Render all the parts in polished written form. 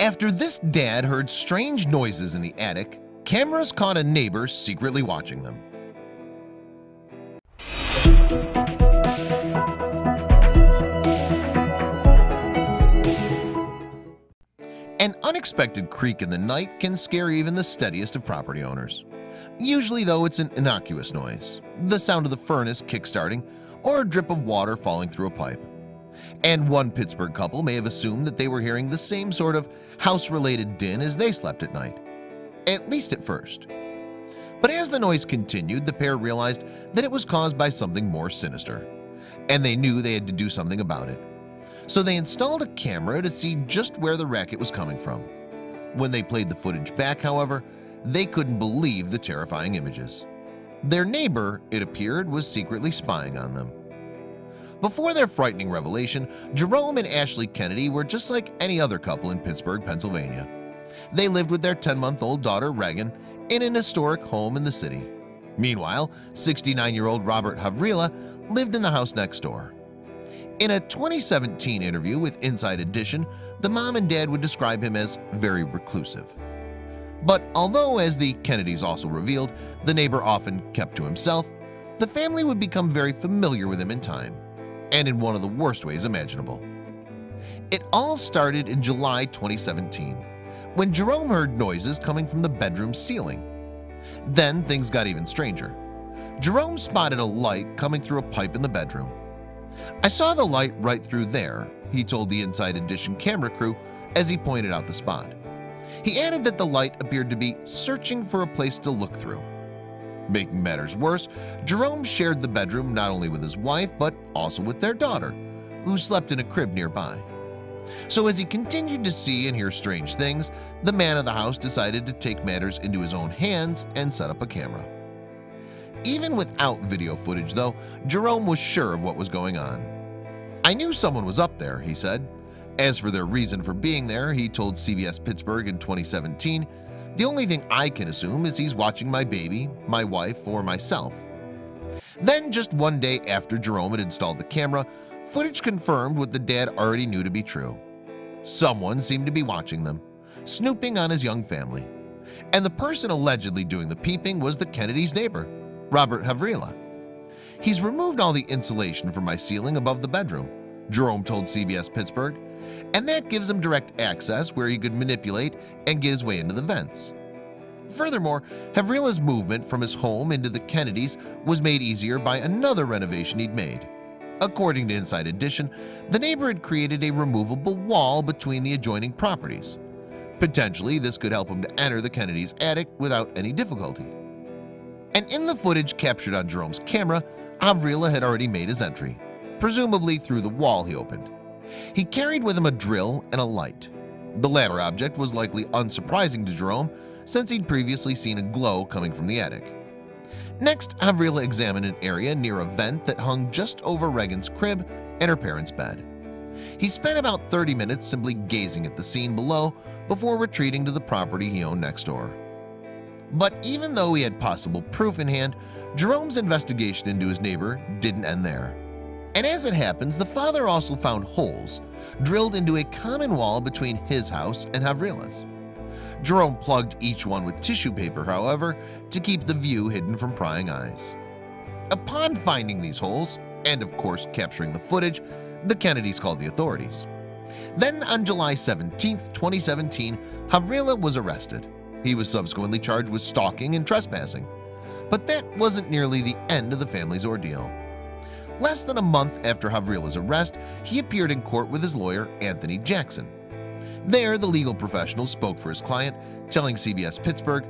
After this dad heard strange noises in the attic, cameras caught a neighbor secretly watching them. An unexpected creak in the night can scare even the steadiest of property owners. Usually, though, it's an innocuous noise, the sound of the furnace kickstarting or a drip of water falling through a pipe. And one Pittsburgh couple may have assumed that they were hearing the same sort of house-related din as they slept at night, at least at first. But as the noise continued, the pair realized that it was caused by something more sinister, and they knew they had to do something about it. So they installed a camera to see just where the racket was coming from. When they played the footage back, however, they couldn't believe the terrifying images. Their neighbor, it appeared, was secretly spying on them. Before their frightening revelation, Jerome and Ashley Kennedy were just like any other couple in Pittsburgh, Pennsylvania. They lived with their 10-month-old daughter Regan in an historic home in the city. Meanwhile, 69-year-old Robert Havrila lived in the house next door. In a 2017 interview with Inside Edition, the mom and dad would describe him as very reclusive. But although, as the Kennedys also revealed, the neighbor often kept to himself, the family would become very familiar with him in time, and in one of the worst ways imaginable. It all started in July 2017, when Jerome heard noises coming from the bedroom ceiling. Then things got even stranger. Jerome spotted a light coming through a pipe in the bedroom. "I saw the light right through there," he told the Inside Edition camera crew as he pointed out the spot. He added that the light appeared to be searching for a place to look through. Making matters worse, Jerome shared the bedroom not only with his wife but also with their daughter, who slept in a crib nearby. So as he continued to see and hear strange things, the man of the house decided to take matters into his own hands and set up a camera. Even without video footage, though, Jerome was sure of what was going on. "I knew someone was up there," he said. As for their reason for being there, he told CBS Pittsburgh in 2017, "The only thing I can assume is he's watching my baby, my wife, or myself." Then, just one day after Jerome had installed the camera, footage confirmed what the dad already knew to be true. Someone seemed to be watching them, snooping on his young family. And the person allegedly doing the peeping was the Kennedys' neighbor, Robert Havrila. "He's removed all the insulation from my ceiling above the bedroom," Jerome told CBS Pittsburgh, "and that gives him direct access where he could manipulate and get his way into the vents." Furthermore, Havrila's movement from his home into the Kennedys was made easier by another renovation he'd made. According to Inside Edition, the neighbor had created a removable wall between the adjoining properties. Potentially, this could help him to enter the Kennedys' attic without any difficulty. And in the footage captured on Jerome's camera, Havrila had already made his entry, presumably through the wall he opened. He carried with him a drill and a light. The latter object was likely unsurprising to Jerome, since he'd previously seen a glow coming from the attic. Next, Havrila examined an area near a vent that hung just over Regan's crib and her parents' bed. He spent about 30 minutes simply gazing at the scene below before retreating to the property he owned next door. But even though he had possible proof in hand, Jerome's investigation into his neighbor didn't end there. And as it happens, the father also found holes drilled into a common wall between his house and Havrila's. Jerome plugged each one with tissue paper, however, to keep the view hidden from prying eyes. Upon finding these holes, and of course capturing the footage, the Kennedys called the authorities. Then on July 17, 2017, Havrila was arrested. He was subsequently charged with stalking and trespassing. But that wasn't nearly the end of the family's ordeal. Less than a month after Havrila's arrest, he appeared in court with his lawyer, Anthony Jackson. There, the legal professional spoke for his client, telling CBS Pittsburgh,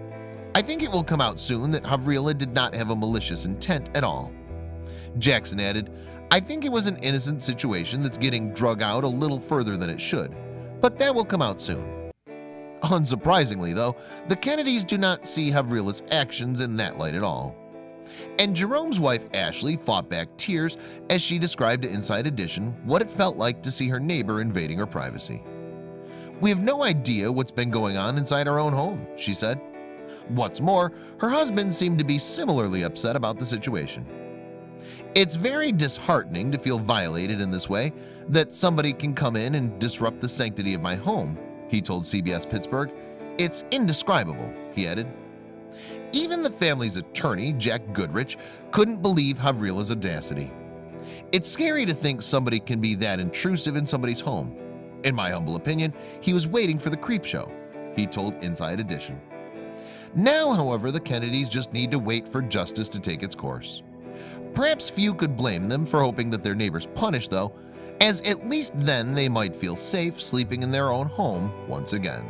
"I think it will come out soon that Havrila did not have a malicious intent at all." Jackson added, "I think it was an innocent situation that's getting drug out a little further than it should, but that will come out soon." Unsurprisingly, though, the Kennedys do not see Havrila's actions in that light at all. And Jerome's wife Ashley fought back tears as she described to Inside Edition what it felt like to see her neighbor invading her privacy. "We have no idea what's been going on inside our own home," she said. What's more, her husband seemed to be similarly upset about the situation. "It's very disheartening to feel violated in this way, that somebody can come in and disrupt the sanctity of my home," he told CBS Pittsburgh. "It's indescribable," he added. Even the family's attorney, Jack Goodrich, couldn't believe Havril's audacity. "It's scary to think somebody can be that intrusive in somebody's home. In my humble opinion, he was waiting for the creep show," he told Inside Edition. Now, however, the Kennedys just need to wait for justice to take its course. Perhaps few could blame them for hoping that their neighbors punished, though, as at least then they might feel safe sleeping in their own home once again.